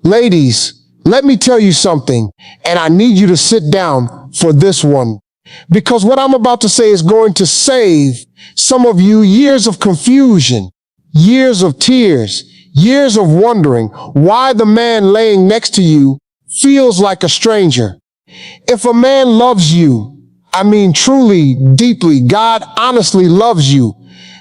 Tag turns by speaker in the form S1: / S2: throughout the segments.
S1: Ladies, let me tell you something, and I need you to sit down for this one, because what I'm about to say is going to save some of you years of confusion, years of tears, years of wondering why the man laying next to you feels like a stranger. If a man loves you, I mean truly, deeply, God honestly loves you,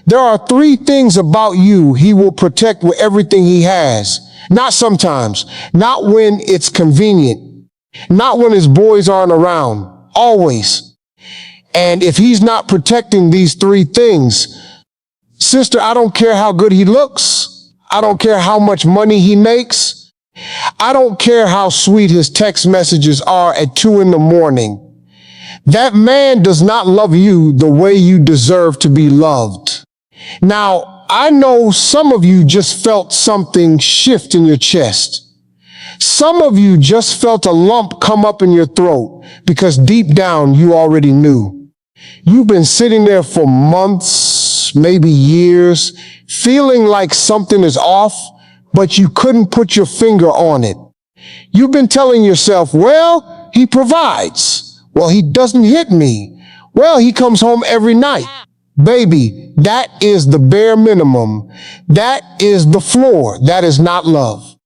S1: there are three things about you he will protect with everything he has. Not sometimes, not when it's convenient, not when his boys aren't around, always. And if he's not protecting these three things, sister, I don't care how good he looks. I don't care how much money he makes. I don't care how sweet his text messages are at 2 a.m. That man does not love you the way you deserve to be loved. Now, I know some of you just felt something shift in your chest. Some of you just felt a lump come up in your throat because deep down you already knew. You've been sitting there for months, maybe years, feeling like something is off, but you couldn't put your finger on it. You've been telling yourself, well, he provides. Well, he doesn't hit me. Well, he comes home every night. Baby, that is the bare minimum. That is the floor. That is not love.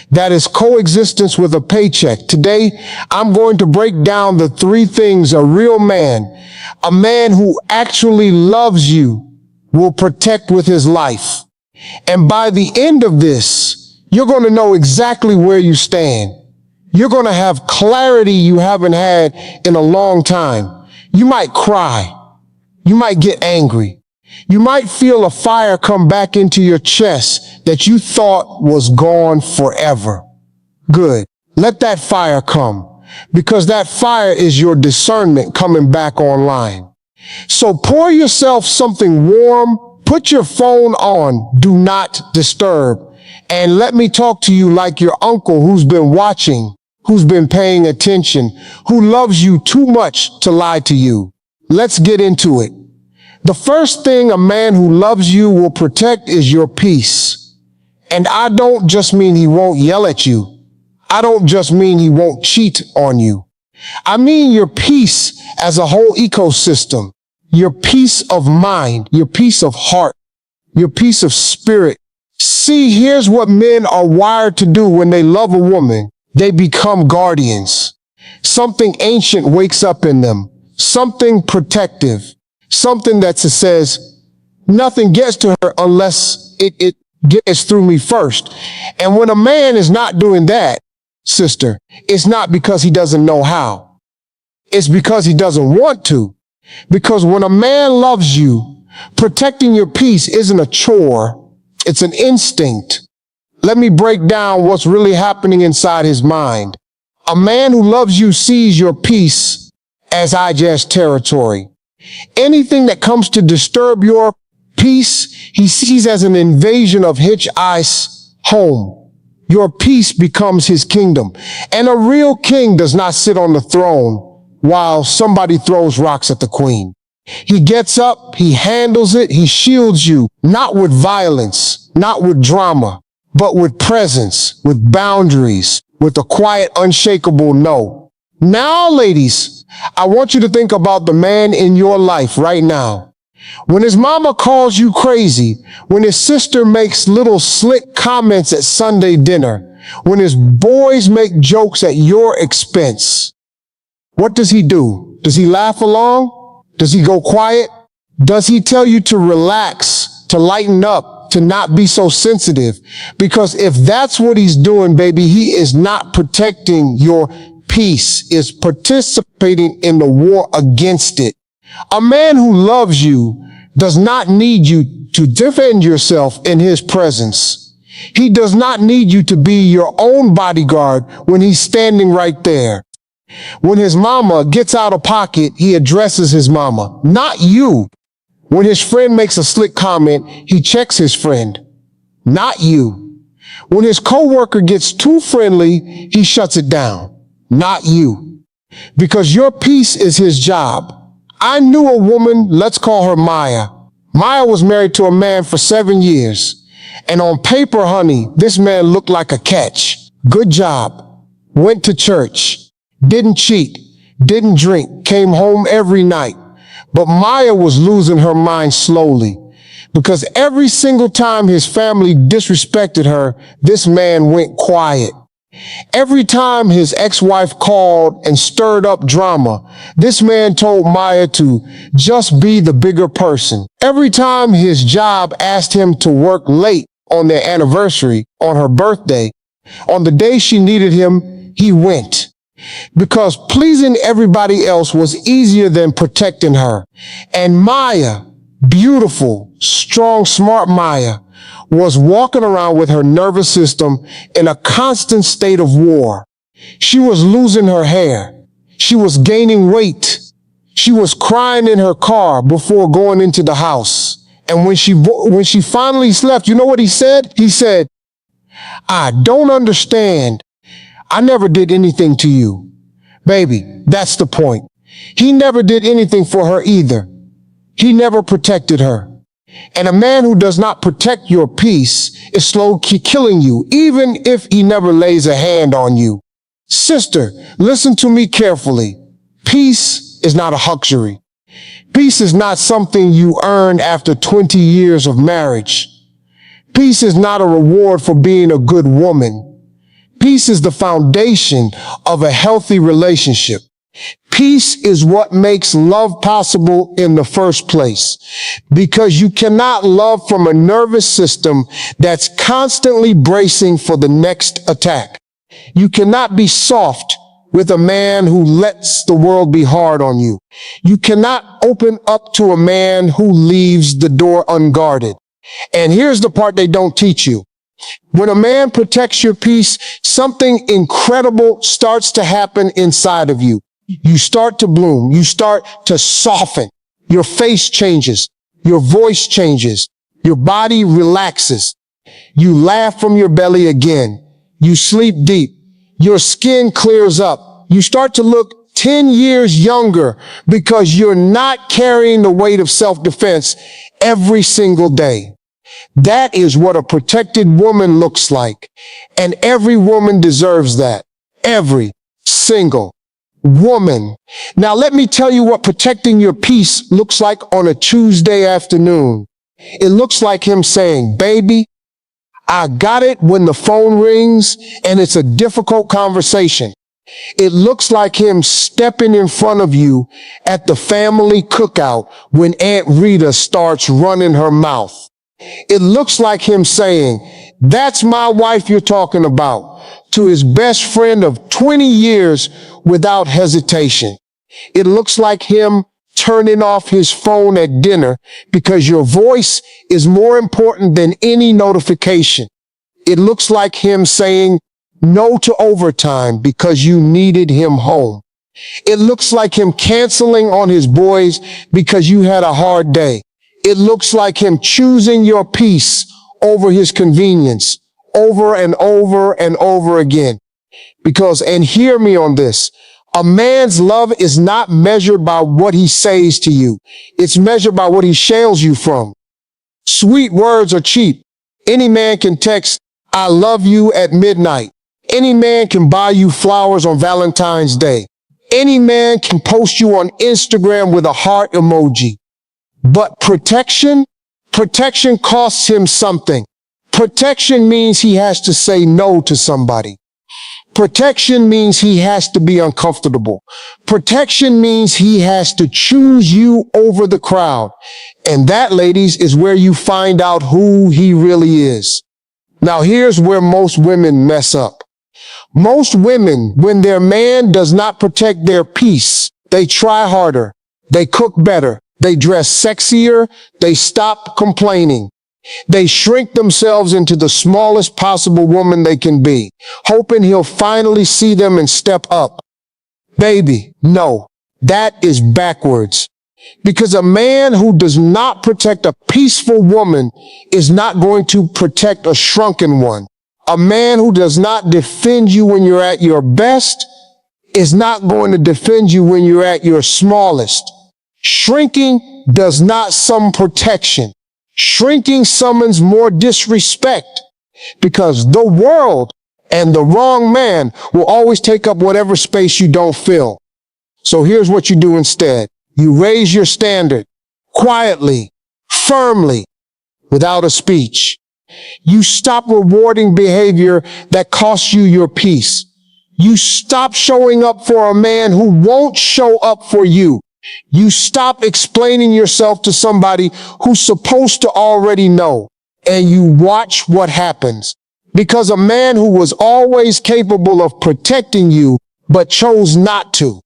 S1: That is coexistence with a paycheck. Today, I'm going to break down the three things a real man, a man who actually loves you, will protect with his life. And by the end of this, you're going to know exactly where you stand. You're going to have clarity you haven't had in a long time. You might cry. You might get angry. You might feel a fire come back into your chest that you thought was gone forever. Good. Let that fire come, because that fire is your discernment coming back online. So pour yourself something warm, put your phone on, do not disturb, and let me talk to you like your uncle who's been watching, who's been paying attention, who loves you too much to lie to you. Let's get into it. The first thing a man who loves you will protect is your peace. And I don't just mean he won't yell at you. I don't just mean he won't cheat on you. I mean your peace as a whole ecosystem, your peace of mind, your peace of heart, your peace of spirit. See, here's what men are wired to do when they love a woman. They become guardians. Something ancient wakes up in them, something protective. Something that says, nothing gets to her unless it gets through me first. And when a man is not doing that, sister, it's not because he doesn't know how. It's because he doesn't want to. Because when a man loves you, protecting your peace isn't a chore. It's an instinct. Let me break down what's really happening inside his mind. A man who loves you sees your peace as IJS territory. Anything that comes to disturb your peace, he sees as an invasion of his home. Your peace becomes his kingdom. And a real king does not sit on the throne while somebody throws rocks at the queen. He gets up, he handles it, he shields you, not with violence, not with drama, but with presence, with boundaries, with a quiet, unshakable no. Now, ladies, I want you to think about the man in your life right now. When his mama calls you crazy, when his sister makes little slick comments at Sunday dinner, when his boys make jokes at your expense, what does he do? Does he laugh along? Does he go quiet? Does he tell you to relax, to lighten up, to not be so sensitive? Because if that's what he's doing, baby, he is not protecting your peace, is participating in the war against it. A man who loves you does not need you to defend yourself in his presence. He does not need you to be your own bodyguard when he's standing right there. When his mama gets out of pocket, he addresses his mama, not you. When his friend makes a slick comment, he checks his friend, not you. When his coworker gets too friendly, he shuts it down. Not you. Because your peace is his job. I knew a woman, let's call her Maya. Maya was married to a man for 7 years. And on paper, honey, this man looked like a catch. good job, went to church, didn't cheat, didn't drink, came home every night. But Maya was losing her mind slowly because every single time his family disrespected her, this man went quiet. Every time his ex-wife called and stirred up drama, this man told Maya to just be the bigger person. Every time his job asked him to work late on their anniversary, on her birthday, on the day she needed him, he went. Because pleasing everybody else was easier than protecting her. And Maya, beautiful, strong, smart Maya, was walking around with her nervous system in a constant state of war. She was losing her hair. She was gaining weight. She was crying in her car before going into the house. And when she finally left, you know what he said? He said, "I don't understand. I never did anything to you." Baby, that's the point. He never did anything for her either. He never protected her. And a man who does not protect your peace is slowly killing you, even if he never lays a hand on you. Sister, listen to me carefully. Peace is not a luxury. Peace is not something you earn after 20 years of marriage. Peace is not a reward for being a good woman. Peace is the foundation of a healthy relationship. Peace is what makes love possible in the first place, because you cannot love from a nervous system that's constantly bracing for the next attack. You cannot be soft with a man who lets the world be hard on you. You cannot open up to a man who leaves the door unguarded. And here's the part they don't teach you. When a man protects your peace, something incredible starts to happen inside of you. You start to bloom. You start to soften. Your face changes. Your voice changes. Your body relaxes. You laugh from your belly again. You sleep deep. Your skin clears up. You start to look 10 years younger because you're not carrying the weight of self-defense every single day. That is what a protected woman looks like. And every woman deserves that. Every single woman. Now let me tell you what protecting your peace looks like on a Tuesday afternoon. It looks like him saying, "Baby, I got it," when the phone rings and it's a difficult conversation. It looks like him stepping in front of you at the family cookout when Aunt Rita starts running her mouth. It looks like him saying, "That's my wife you're talking about," to his best friend of 20 years without hesitation. It looks like him turning off his phone at dinner because your voice is more important than any notification. It looks like him saying no to overtime because you needed him home. It looks like him canceling on his boys because you had a hard day. It looks like him choosing your peace over his convenience over and over and over again. Because, and hear me on this, a man's love is not measured by what he says to you. It's measured by what he shields you from. Sweet words are cheap. Any man can text, "I love you" at midnight. Any man can buy you flowers on Valentine's Day. Any man can post you on Instagram with a heart emoji. But protection costs him something. Protection means he has to say no to somebody. Protection means he has to be uncomfortable. Protection means he has to choose you over the crowd. And that, ladies, is where you find out who he really is. Now, here's where most women mess up. Most women, when their man does not protect their peace, they try harder, they cook better, they dress sexier, they stop complaining. They shrink themselves into the smallest possible woman they can be, hoping he'll finally see them and step up. Baby, no, that is backwards. Because a man who does not protect a peaceful woman is not going to protect a shrunken one. A man who does not defend you when you're at your best is not going to defend you when you're at your smallest. Shrinking does not summon protection. Shrinking summons more disrespect, because the world And the wrong man will always take up whatever space you don't fill. So here's what you do instead. You raise your standard quietly, firmly, without a speech. You stop rewarding behavior that costs you your peace. You stop showing up for a man who won't show up for you. You stop explaining yourself to somebody who's supposed to already know. And you watch what happens. Because a man who was always capable of protecting you, but chose not to,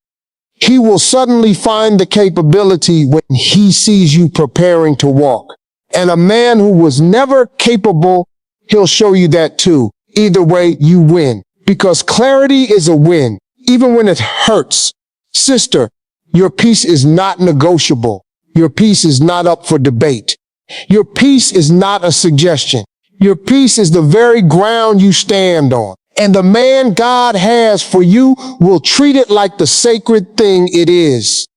S1: he will suddenly find the capability when he sees you preparing to walk. And a man who was never capable, he'll show you that too. Either way, you win. Because clarity is a win, even when it hurts. Sister, your peace is not negotiable. Your peace is not up for debate. Your peace is not a suggestion. Your peace is the very ground you stand on. And the man God has for you will treat it like the sacred thing it is.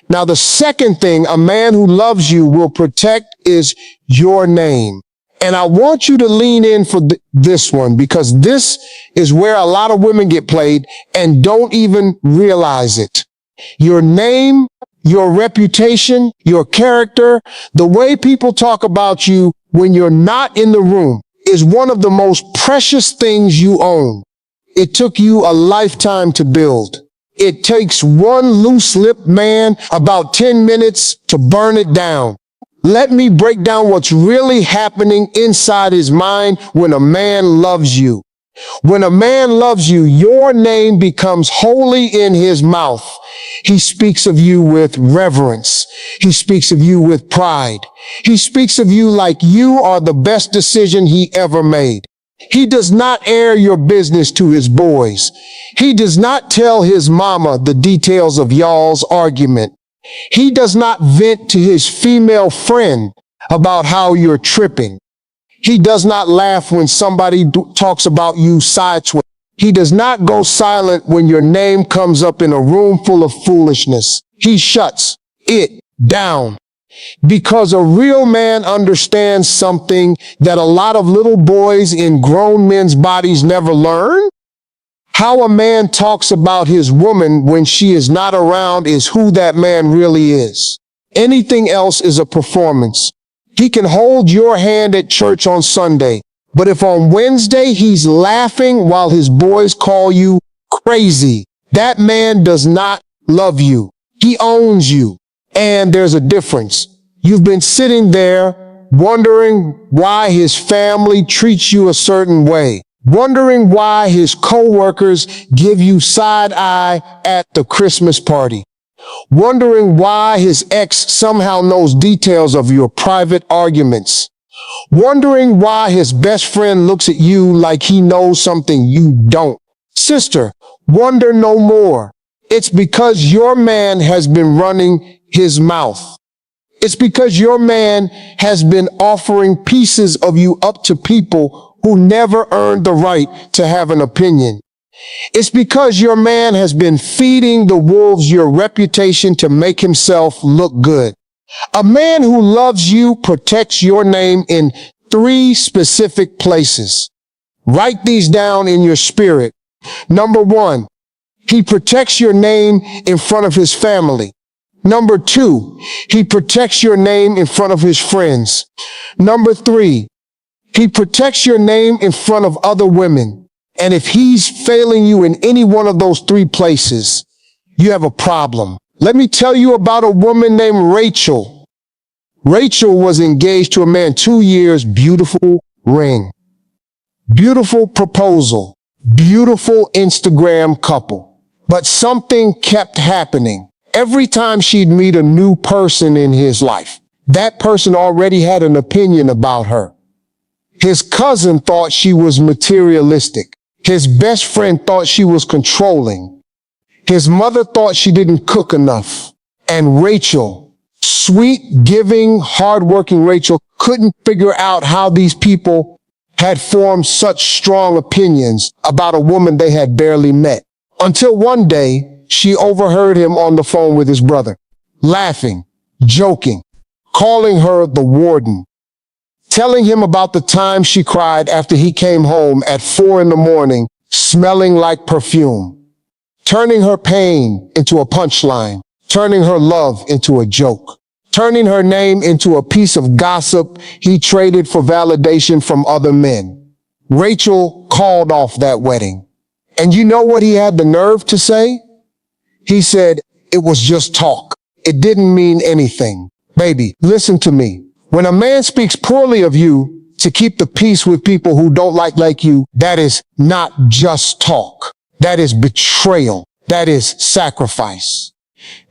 S1: Now, the second thing a man who loves you will protect is your name. And I want you to lean in for this one, because this is where a lot of women get played and don't even realize it. Your name, your reputation, your character, the way people talk about you when you're not in the room is one of the most precious things you own. It took you a lifetime to build. It takes one loose-lipped man about 10 minutes to burn it down. Let me break down what's really happening inside his mind when a man loves you. When a man loves you, your name becomes holy in his mouth. He speaks of you with reverence. He speaks of you with pride. He speaks of you like you are the best decision he ever made. He does not air your business to his boys. He does not tell his mama the details of y'all's argument. He does not vent to his female friend about how you're tripping. He does not laugh when somebody talks about you sidesway. He does not go silent when your name comes up in a room full of foolishness. He shuts it down. Because a real man understands something that a lot of little boys in grown men's bodies never learn. How a man talks about his woman when she is not around is who that man really is. Anything else is a performance. He can hold your hand at church on Sunday, but if on Wednesday he's laughing while his boys call you crazy, that man does not love you. He owns you. And there's a difference. You've been sitting there wondering why his family treats you a certain way, wondering why his coworkers give you side eye at the Christmas party, wondering why his ex somehow knows details of your private arguments, wondering why his best friend looks at you like he knows something you don't. Sister, wonder no more. It's because your man has been running his mouth. It's because your man has been offering pieces of you up to people who never earned the right to have an opinion. It's because your man has been feeding the wolves your reputation to make himself look good. A man who loves you protects your name in 3 specific places. Write these down in your spirit. Number 1, he protects your name in front of his family. Number 2, he protects your name in front of his friends. Number 3, he protects your name in front of other women. And if he's failing you in any one of those 3 places, you have a problem. Let me tell you about a woman named Rachel. Rachel was engaged to a man 2 years, beautiful ring, beautiful proposal, beautiful Instagram couple. But something kept happening. Every time she'd meet a new person in his life, that person already had an opinion about her. His cousin thought she was materialistic. His best friend thought she was controlling. His mother thought she didn't cook enough. And Rachel, sweet, giving, hardworking Rachel, couldn't figure out how these people had formed such strong opinions about a woman they had barely met. Until one day, she overheard him on the phone with his brother, laughing, joking, calling her the warden, telling him about the time she cried after he came home at 4 in the morning, smelling like perfume, turning her pain into a punchline, turning her love into a joke, turning her name into a piece of gossip he traded for validation from other men. Rachel called off that wedding. And you know what he had the nerve to say? He said, "It was just talk. It didn't mean anything." Baby, listen to me. When a man speaks poorly of you to keep the peace with people who don't like you, that is not just talk. That is betrayal. That is sacrifice.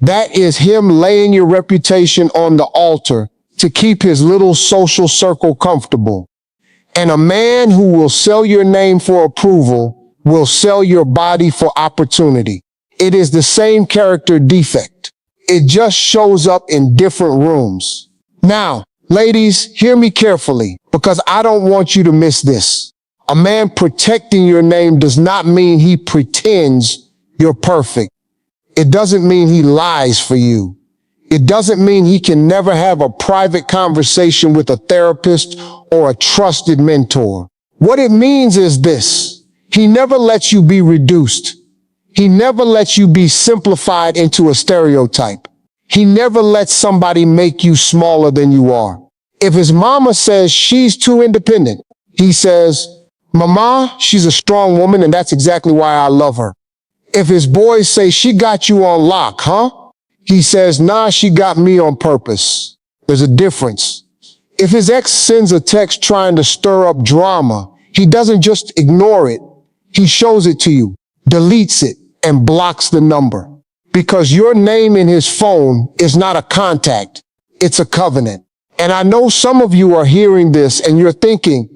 S1: That is him laying your reputation on the altar to keep his little social circle comfortable. And a man who will sell your name for approval will sell your body for opportunity. It is the same character defect. It just shows up in different rooms. Now, ladies, hear me carefully, because I don't want you to miss this. A man protecting your name does not mean he pretends you're perfect. It doesn't mean he lies for you. It doesn't mean he can never have a private conversation with a therapist or a trusted mentor. What it means is this: he never lets you be reduced. He never lets you be simplified into a stereotype. He never lets somebody make you smaller than you are. If his mama says she's too independent, he says, "Mama, she's a strong woman and that's exactly why I love her." If his boys say she got you on lock, huh? He says, "Nah, she got me on purpose." There's a difference. If his ex sends a text trying to stir up drama, he doesn't just ignore it. He shows it to you, deletes it, and blocks the number. Because your name in his phone is not a contact, it's a covenant. And I know some of you are hearing this and you're thinking,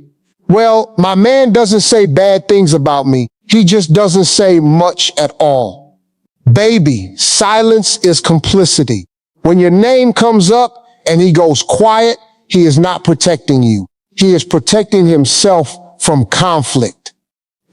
S1: well, my man doesn't say bad things about me. He just doesn't say much at all. Baby, silence is complicity. When your name comes up and he goes quiet, he is not protecting you. He is protecting himself from conflict.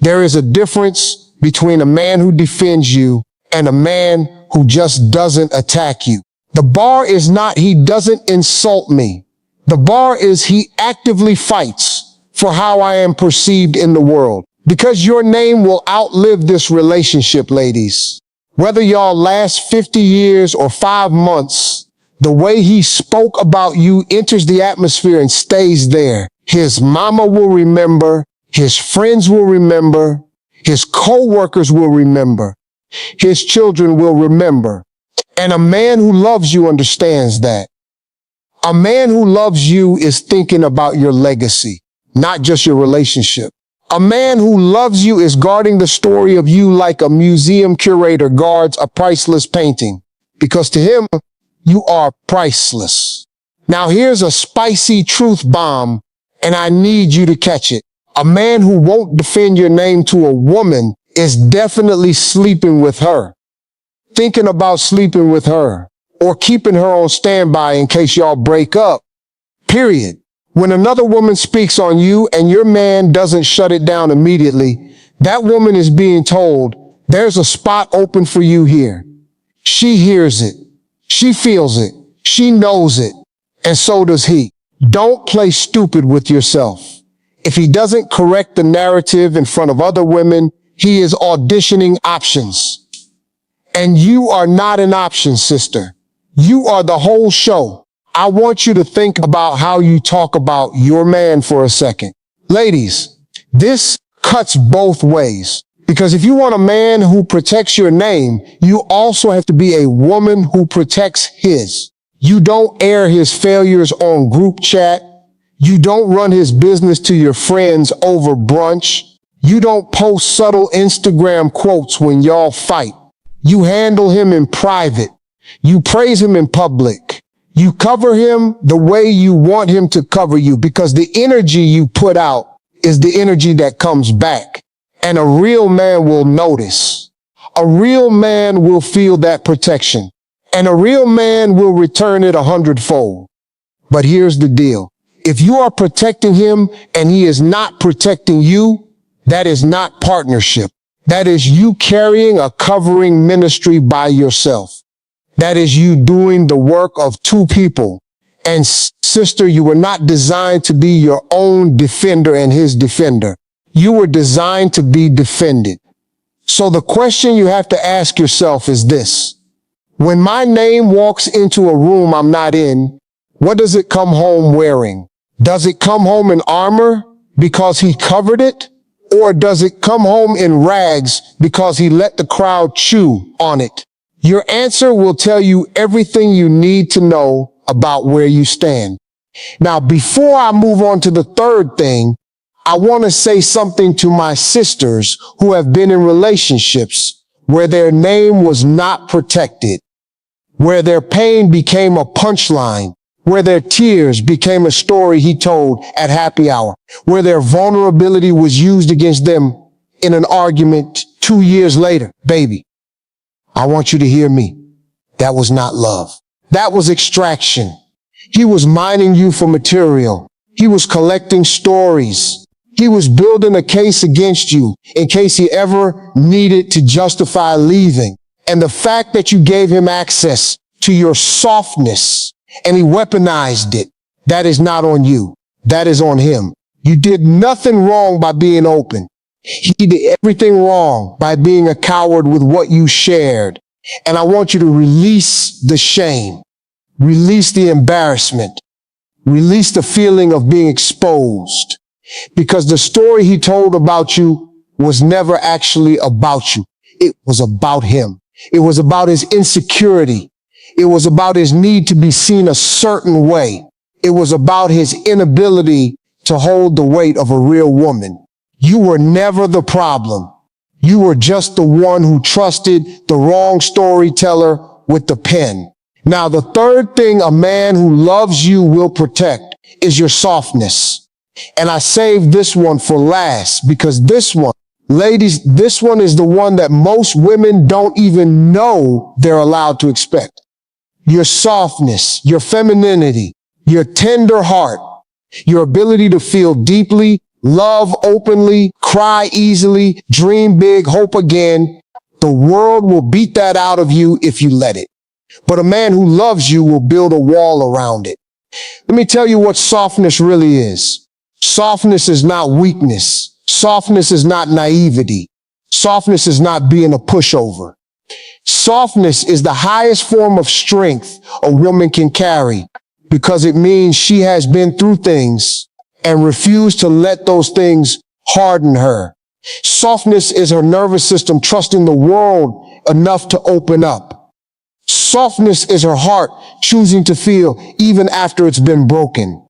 S1: There is a difference between a man who defends you and a man who just doesn't attack you. The bar is not he doesn't insult me. The bar is he actively fights for how I am perceived in the world. Because your name will outlive this relationship, ladies. Whether y'all last 50 years or 5 months, the way he spoke about you enters the atmosphere and stays there. His mama will remember, his friends will remember, his co-workers will remember, his children will remember. And a man who loves you understands that. A man who loves you is thinking about your legacy, not just your relationship. A man who loves you is guarding the story of you like a museum curator guards a priceless painting, because to him, you are priceless. Now here's a spicy truth bomb, and I need you to catch it. A man who won't defend your name to a woman is definitely sleeping with her, thinking about sleeping with her, or keeping her on standby in case y'all break up. Period. When another woman speaks on you and your man doesn't shut it down immediately, that woman is being told, there's a spot open for you here. She hears it. She feels it. She knows it. And so does he. Don't play stupid with yourself. If he doesn't correct the narrative in front of other women, he is auditioning options. And you are not an option, sister. You are the whole show. I want you to think about how you talk about your man for a second. Ladies, this cuts both ways. Because if you want a man who protects your name, you also have to be a woman who protects his. You don't air his failures on group chat. You don't run his business to your friends over brunch. You don't post subtle Instagram quotes when y'all fight. You handle him in private. You praise him in public. You cover him the way you want him to cover you, because the energy you put out is the energy that comes back. And a real man will notice. A real man will feel that protection. And a real man will return it 100-fold. But here's the deal. If you are protecting him and he is not protecting you, that is not partnership. That is you carrying a covering ministry by yourself. That is you doing the work of two people. And sister, you were not designed to be your own defender and his defender. You were designed to be defended. So the question you have to ask yourself is this. When my name walks into a room I'm not in, what does it come home wearing? Does it come home in armor because he covered it? Or does it come home in rags because he let the crowd chew on it? Your answer will tell you everything you need to know about where you stand. Now, before I move on to the third thing, I want to say something to my sisters who have been in relationships where their name was not protected, where their pain became a punchline, where their tears became a story he told at happy hour, where their vulnerability was used against them in an argument 2 years later. Baby, I want you to hear me. That was not love. That was extraction. He was mining you for material. He was collecting stories. He was building a case against you in case he ever needed to justify leaving. And the fact that you gave him access to your softness and he weaponized it, that is not on you. That is on him. You did nothing wrong by being open. He did everything wrong by being a coward with what you shared. And I want you to release the shame, release the embarrassment, release the feeling of being exposed. Because the story he told about you was never actually about you. It was about him. It was about his insecurity. It was about his need to be seen a certain way. It was about his inability to hold the weight of a real woman. You were never the problem. You were just the one who trusted the wrong storyteller with the pen. Now, the third thing a man who loves you will protect is your softness. And I saved this one for last because this one, ladies, this one is the one that most women don't even know they're allowed to expect. Your softness, your femininity, your tender heart, your ability to feel deeply, love openly, cry easily, dream big, hope again. The world will beat that out of you if you let it. But a man who loves you will build a wall around it. Let me tell you what softness really is. Softness is not weakness. Softness is not naivety. Softness is not being a pushover. Softness is the highest form of strength a woman can carry because it means she has been through things and refused to let those things harden her. Softness is her nervous system trusting the world enough to open up. Softness is her heart choosing to feel even after it's been broken.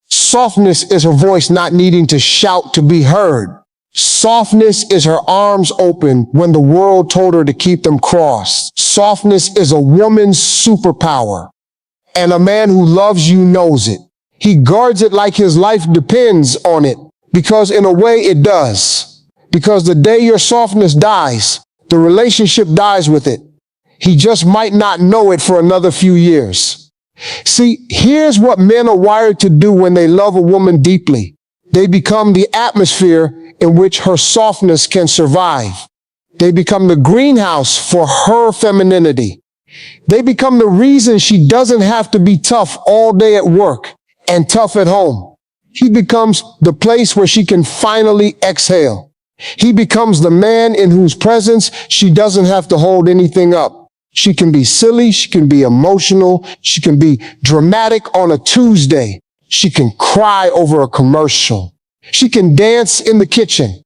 S1: Softness is her voice not needing to shout to be heard. Softness is her arms open when the world told her to keep them crossed. Softness is a woman's superpower. And a man who loves you knows it. He guards it like his life depends on it, because in a way it does. Because the day your softness dies, the relationship dies with it. He just might not know it for another few years. See, here's what men are wired to do when they love a woman deeply. They become the atmosphere in which her softness can survive. They become the greenhouse for her femininity. They become the reason she doesn't have to be tough all day at work and tough at home. He becomes the place where she can finally exhale. He becomes the man in whose presence she doesn't have to hold anything up. She can be silly, she can be emotional, she can be dramatic on a Tuesday. She can cry over a commercial. She can dance in the kitchen.